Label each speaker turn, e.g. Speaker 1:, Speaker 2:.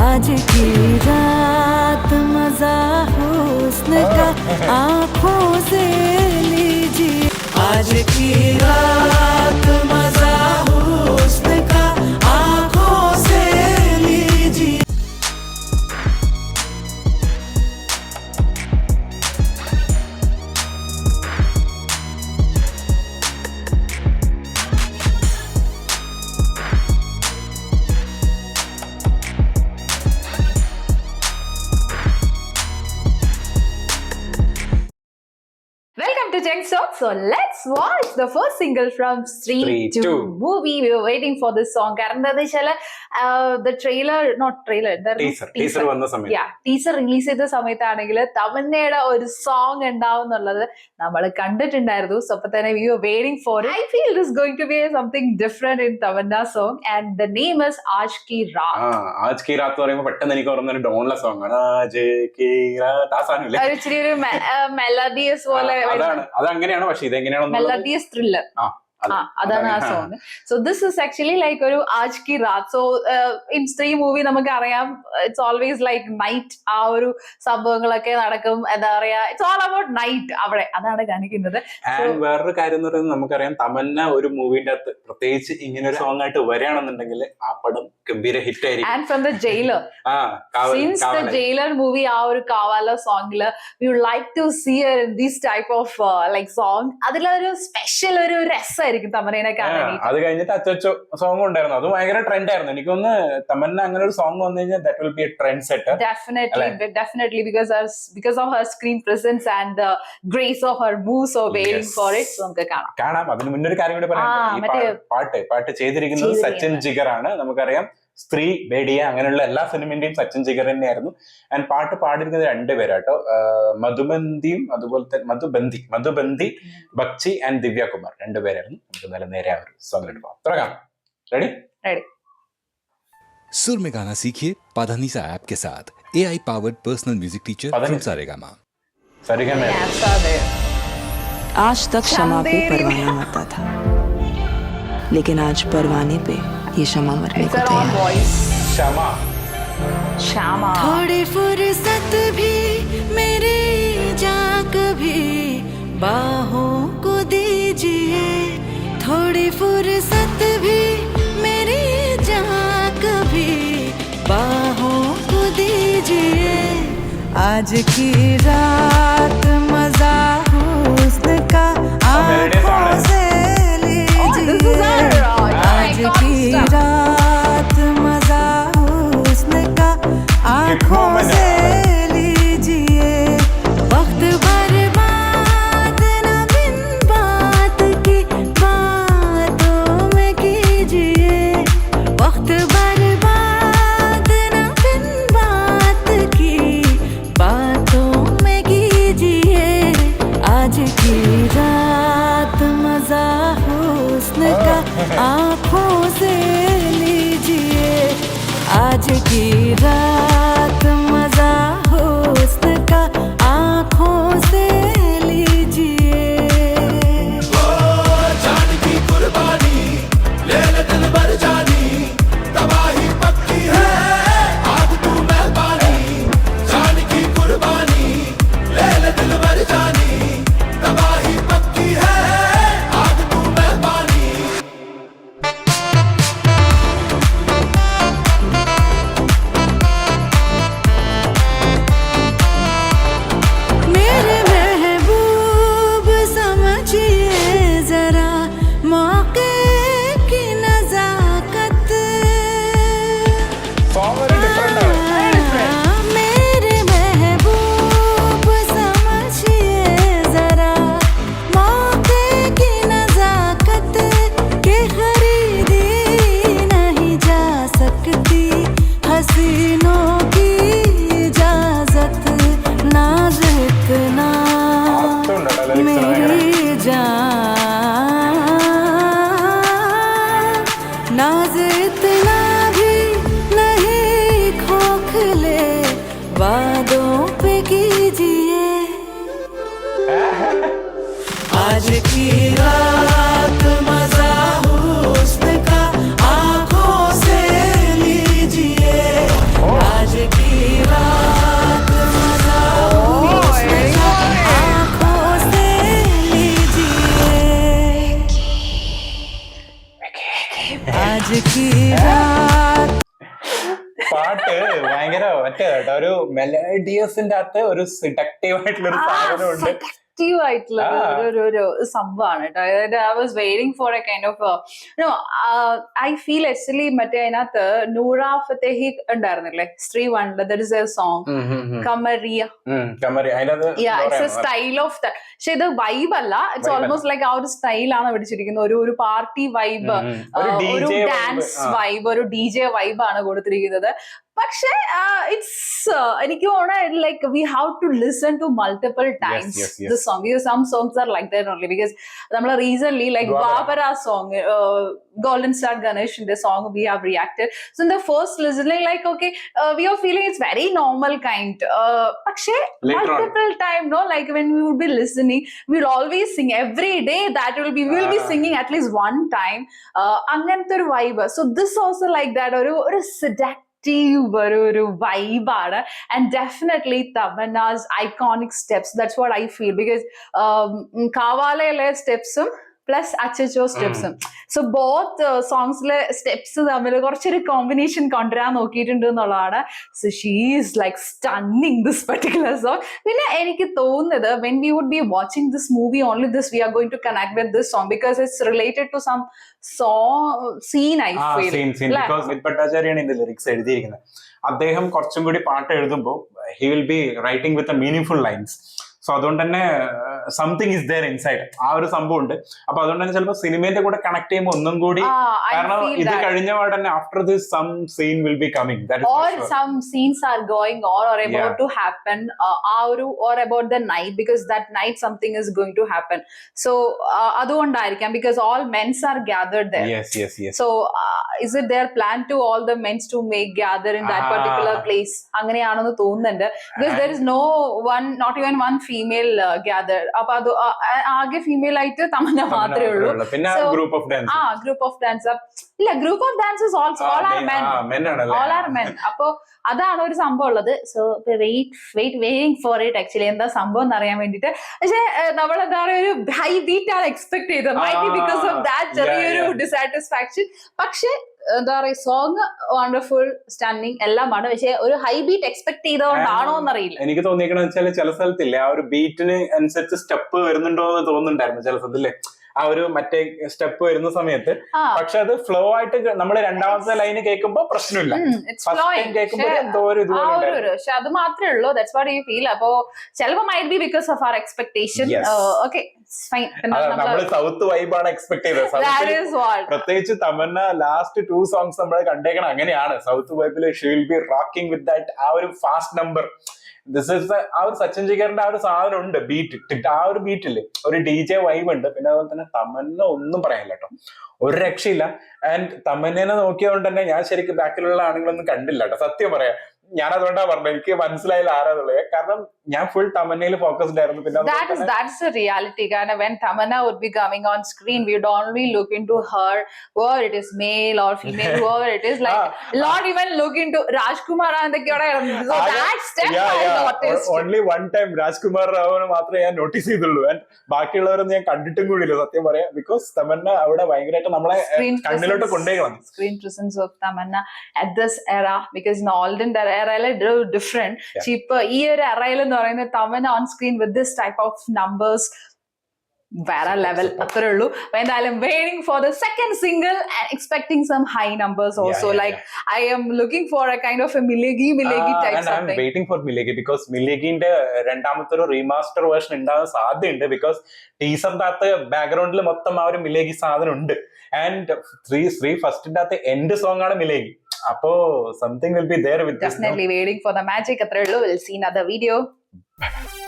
Speaker 1: आज की रात मजा हुस्न का आंखों से लीजिए आज की रात मजा हुस्न का आंखों से लीजिए
Speaker 2: Welcome to Junk Talk. So let's watch the first single from Stree 2 movie. We were waiting for this song. കാരണം എന്താണെന്ന് വെച്ചാല് the trailer, not trailer,
Speaker 3: teaser വന്ന സമയത്ത്
Speaker 2: ടീസർ റിലീസ് ചെയ്ത സമയത്താണെങ്കിൽ തമന്നയുടെ ഒരു സോങ് ഉണ്ടാവും എന്നുള്ളത് നമ്മൾ കണ്ടിട്ടുണ്ടായിരുന്നു. സോ അപ്പൊ തന്നെ we were waiting for it. I feel this is going to be something different in Tamanna song and the name is Aaj Ki Raat.
Speaker 3: ആജ് കി രാത്ത് പറയുമ്പോൾ പെട്ടെന്ന് എനിക്ക് ഓർമ്മ ഒരു ഡോൺല സോങ് ആണ് ആജ് കി രാത്ത് ആ സാധനം ഇല്ലേ
Speaker 2: ഇച്ചിരി ഒരു മെലഡിയസ് പോലെ
Speaker 3: അത് അങ്ങനെയാണ് പക്ഷെ ഇതെങ്ങനെയാണെന്ന്
Speaker 2: മെലഡിയസ് ത്രില്ലർ അതാണ് ആ song. So this is actually like ഒരു ആജ് കി രാത്. സോ ഇൻ സ്ത്രീ മൂവി നമുക്ക് അറിയാം ഇറ്റ്സ് ഓൾവേസ് ലൈക്ക് നൈറ്റ് ആ ഒരു സംഭവങ്ങളൊക്കെ നടക്കും. എന്താ പറയാ ഇറ്റ്സ് ഓൾ അബൌട്ട് നൈറ്റ് അവിടെ അതാണ് കാണിക്കുന്നത്.
Speaker 3: വേറൊരു കാര്യം എന്ന് പറയുന്നത് നമുക്കറിയാം തമന്ന ഒരു മൂവിന്റെ അകത്ത് പ്രത്യേകിച്ച് ഇങ്ങനെ ഒരു സോങ് ആയിട്ട് വരികയാണെന്നുണ്ടെങ്കിൽ ആ പടം ഗംഭീര ഹിറ്റ് ആയിരിക്കും.
Speaker 2: And from the Jailer since the Jailer movie ആ ഒരു കാവാല സോങ്ങില് we would like to see this type of like song. അതിലൊരു സ്പെഷ്യൽ ഒരു രസം തമന്നനെ കാണാൻ.
Speaker 3: അത് കഴിഞ്ഞിട്ട് അച്ചോ സോങ് ഉണ്ടായിരുന്നു, അത് ഭയങ്കര ട്രെൻഡ് ആയിരുന്നു. എനിക്കൊന്ന് തമന്ന അങ്ങനെ ഒരു സോങ് വന്നു കഴിഞ്ഞാൽ that will be a trend setter.
Speaker 2: Definitely because of her screen presence and the grace of her moves, so waiting for it. So നമുക്ക്
Speaker 3: കാണാം. അതിന് മുന്നൊരു കാര്യം കൂടി പറയാം. പാട്ട് ചെയ്തിരിക്കുന്നത് സച്ചിൻ ജിഗർ ആണ്. നമുക്കറിയാം സ്ത്രീ ബേഡിയ അങ്ങനെയുള്ള എല്ലാ സിനിമന്റെയും സച്ചിൻ ജിഗർ തന്നെയായിരുന്നു. ആൻഡ് പാട്ട് പാടിയിരിക്കുന്നത് രണ്ടുപേരാട്ടോ, മധുബന്ധിയും അതുപോലെ മധുബന്ധി ബക്ചി ആൻഡ് ദിവ്യ കുമാർ രണ്ടുപേരായിരുന്നു. നമുക്ക് നല്ല നേരെ ആ ഒരു സോങ് എടുക്കാം. തുടങ്ങാം. റെഡി?
Speaker 4: सुर में गाना सीखिए पाधानीसा ऐप के साथ AI powered personal music teacher from Saregama.
Speaker 1: आज तक शमा पे परवाना मरता था, लेकिन आज परवाने पे ये शमा मरने को तैयार है.
Speaker 2: श्यामा
Speaker 1: थोड़ी फुर्सत भी मेरी जा कभी बाहों को दीजिए, थोड़ी फुर्सत भी मेरी जा कभी बाहों को दीजिए. आज की रात मजा हुस्न का आंखों से लीजिए. आज की रात मजा हुस्न का आंखों से लीजिए. वक्त बर्बाद न बिन बात की बातों में कीजिए. वक्त बर्बाद न बिन बात की बातों में कीजिए. आज की रात मजा हुस्न का आंखों से लीजिए. आज की रात मजा हुस्न का आंखों से लीजिए.
Speaker 5: जान की कुर्बानी ले ले दिल भर जानी, तबाही पक्की है आग तू मेहरबानी. जान की कुर्बानी ले ले दिल भर जानी, तबाही पक्की है आग तू मेहरबानी.
Speaker 1: मेरे महबूब समझिए जरा मौके की नजाकत.
Speaker 3: സോങ് ഒരു ഡിഫറെന്റ് ആണ്.
Speaker 1: मेरे महबूब समझिए जरा मौके की नजाकत के खरीदी नहीं जा सकती हसीनों की इजाजत. नाज इतना मेरी जान, नाज इतना भी नहीं खोखले वादों पे कीजिए. आज की रात मजा हुस्न का आंखों से लीजिए.
Speaker 3: പാട്ട് ഭയങ്കര മറ്റേ കേട്ടോ ഒരു മെലഡിയസിന്റെ അകത്ത് ഒരു സിഡക്റ്റീവ് ആയിട്ടുള്ള ഒരു സാധനമുണ്ട്.
Speaker 2: ആയിട്ടുള്ള ഒരു സംഭവമാണ് കേട്ടോ. I was waiting for a kind of I feel actually മറ്റേ അതിനകത്ത് നൂറ ഫത്തേഹി ഉണ്ടായിരുന്നില്ലേ സ്ത്രീ വണ്ണില്, that is a song Kamariya. It's a style of that. പക്ഷെ ഇത് വൈബ് അല്ല, ഇറ്റ്സ് ഓൾമോസ്റ്റ് ലൈക്ക് ആ ഒരു സ്റ്റൈലാണ് പിടിച്ചിരിക്കുന്നത്. ഒരു പാർട്ടി വൈബ്, ഒരു ഡാൻസ് വൈബ്, ഒരു DJ വൈബാണ് കൊടുത്തിരിക്കുന്നത്. പക്ഷെ ഇറ്റ്സ് എനിക്ക് തോന്നുന്നു like we have to listen to multiple times the song. Because some songs are like that only. Because നമ്മൾ റീസെന്റ് ലൈക്ക് ബാബര song, Golden Star Ganesh's song we have reacted. So in the first listening, like okay, we are feeling it's very normal kind. പക്ഷേ multiple time, no, like when we would be listening, we'll always sing every day. That will be we'll be singing at least one time. അങ്ങനത്തെ ഒരു vibe. So this also like that ഒരു seductive ഒരു vibe. And definitely Tamanna's iconic steps. That's what I feel, because Kavalaile steps plus അച്ചോ സ്റ്റെപ്സും. So both സോങ്സിലെ steps തമ്മിൽ കുറച്ചൊരു combination കൊണ്ടുവരാൻ നോക്കിയിട്ടുണ്ട് എന്നുള്ളതാണ്. So she is like stunning this particular song. പിന്നെ എനിക്ക് തോന്നുന്നത് when we would be watching this movie only this we are going to connect with this song because it's related to some scene. I feel
Speaker 3: because മിത് ഭട്ടാചാര്യാണ് ഇതിന്റെ lyrics എഴുതിയിരിക്കുന്നത്. അദ്ദേഹം കുറച്ചും കൂടി പാട്ട് എഴുതുമ്പോൾ he will be writing with meaningful lines. So അതുകൊണ്ട് തന്നെ സംതിങ് ഇസ് ദെയർ ഇൻസൈഡ്, ആ ഒരു സംഭവം ഉണ്ട്. അപ്പൊ അതുകൊണ്ട് തന്നെ ചിലപ്പോൾ സിനിമയുടെ കൂടെ കണക്ട് ചെയ്യുമ്പോൾ ഒന്നും കൂടി, കാരണം ഇത് കഴിഞ്ഞ പാട് തന്നെ after this some scene will be coming,
Speaker 2: or some scenes are going on or about to happen, or about the night, because that night something is going to happen. So അതുകൊണ്ടായിരിക്കാം, because all men's are gathered there.
Speaker 3: Yes.
Speaker 2: So is it their plan to all the men's to make gather in that particular place? അങ്ങനെയാണെന്ന് തോന്നുന്നുണ്ട്. Because there is no one, not even one female gathered. അപ്പൊ അത് ആകെ female ആയിട്ട് തമന്ന മാത്രമേ ഉള്ളൂ.
Speaker 3: പിന്നെ group of dance,
Speaker 2: group of dance ഇല്ല, group of dances also all are men. അപ്പൊ അതാണ് ഒരു സംഭവം ഉള്ളത്. So waiting for it actually എന്താ സംഭവം എന്ന് അറിയാൻ വേണ്ടിട്ട്. പക്ഷെ നമ്മൾ എന്താ പറയുക, ഒരു ഹൈ ബീറ്റ് ആണ് എക്സ്പെക്ട് ചെയ്തത്, my B because of that ചെറിയൊരു ഡിസാറ്റിസ്ഫാക്ഷൻ. പക്ഷെ എന്താ പറയുക, സോങ് വണ്ടർഫുൾ, സ്റ്റണ്ണിങ് എല്ലാമാണ്. പക്ഷെ ഒരു ഹൈ ബീറ്റ് എക്സ്പെക്ട് ചെയ്തതുകൊണ്ടാണോ എന്നറിയില്ല.
Speaker 3: എനിക്ക് തോന്നിയിരിക്കണെന്ന് വെച്ചാൽ ചില സ്ഥലത്തില്ലേ ആ ഒരു ബീറ്റിന് അനുസരിച്ച് സ്റ്റെപ്പ് വരുന്നുണ്ടോ എന്ന് തോന്നുന്നുണ്ടായിരുന്നു ചില സ്ഥലത്തില്ലേ, ആ ഒരു മറ്റേ സ്റ്റെപ്പ് വരുന്ന സമയത്ത്. പക്ഷെ അത് ഫ്ലോ ആയിട്ട് നമ്മൾ രണ്ടാമത്തെ ലൈന് കേൾക്കുമ്പോ പ്രശ്നമില്ല,
Speaker 2: പക്ഷെ അത് മാത്രമേ ഉള്ളൂ. That's what you feel. അപ്പോ ചിലപ്പോ might be because of our expectation. Okay
Speaker 3: നമ്മള് സൗത്ത് വൈബാണ് എക്സ്പെക്ട് ചെയ്തത്. പ്രത്യേകിച്ച് തമന്ന ലാസ്റ്റ് 2 songs നമ്മൾ കണ്ടേക്കണം അങ്ങനെയാണ്. സൗത്ത് വൈബില് she will be rocking with that, ആ ഒരു ഫാസ്റ്റ് നമ്പർ. ദിസ് ഇസ് ആ ഒരു സച്ചിൻ ജിഗറിന്റെ ആ ഒരു സാധനം ഉണ്ട്, ബീറ്റ്, ആ ഒരു ബീറ്റില് ഒരു DJ വൈബ് ഉണ്ട്. പിന്നെ അതുപോലെ തന്നെ തമന്ന ഒന്നും പറയാനില്ല കേട്ടോ, ഒരു രക്ഷയില്ല. ആൻഡ് തമന്നേനെ നോക്കിയതുകൊണ്ട് തന്നെ ഞാൻ ശരിക്കും ബാക്കിലുള്ള ആണുങ്ങളൊന്നും കണ്ടില്ല കേട്ടോ, സത്യം പറയാം. ഞാൻ അതുകൊണ്ടാ പറഞ്ഞത്, എനിക്ക് മനസ്സിലായില്ല ആരാന്നുള്ളത്. കാരണം ഞാൻ ഫുൾ തമന്നയിൽ ഫോക്കസ്ഡ് ആയിരുന്നു. പിന്നെ
Speaker 2: that's a reality. കാരണം when Tamanna would be coming on screen, we would only look into her, whether it is male or female, whoever it is, like not even look into Rajkumar എന്തൊക്കെയോടെ. So that step I noticed.
Speaker 3: Only one time Rajkumar റാവുവിനെ മാത്രമേ ഞാൻ notice ചെയ്തുള്ളൂ. And ബാക്കിയുള്ളവരൊന്നും ഞാൻ കണ്ടിട്ടും കൂടിയില്ല സത്യം പറയാം. Because Tamannaah അവിടെ ഭയങ്കരമായിട്ട് നമ്മളെ കണ്ണിലോട്ട് കൊണ്ടുപോയി.
Speaker 2: Screen presence of Tamanna at this era, because in olden era different. ഇപ്പൊ ഈ ഒരു എറയിൽ എന്ന് പറയുന്നത് Tamannaah on screen with this type of numbers വേറെ ലെവൽ, അത്രേ ഉള്ളൂ. എന്തായാലും waiting for the second single and expecting some high numbers also. Like I am looking for a kind of a Milegi type something.
Speaker 3: Waiting for Milegi because മിലേഗിന്റെ രണ്ടാമത്തെ ഒരു remaster version ഉണ്ടാകാൻ സാധ്യതയുണ്ട്. Because ടീസറിന്റെ അകത്ത് ബാക്ക്ഗ്രൗണ്ടിൽ മൊത്തം ആ ഒരു മിലേഗി സാധനം ഉണ്ട്. ആൻഡ് ശ്രീ ഫസ്റ്റിന്റെ അകത്ത് എൻഡ് സോങ് ആണ് മിലേഗി. അപ്പോ something will be there with this.
Speaker 2: Definitely waiting for the magic. അത്രേ ഉള്ളൂ. We'll see another video.
Speaker 3: Bye.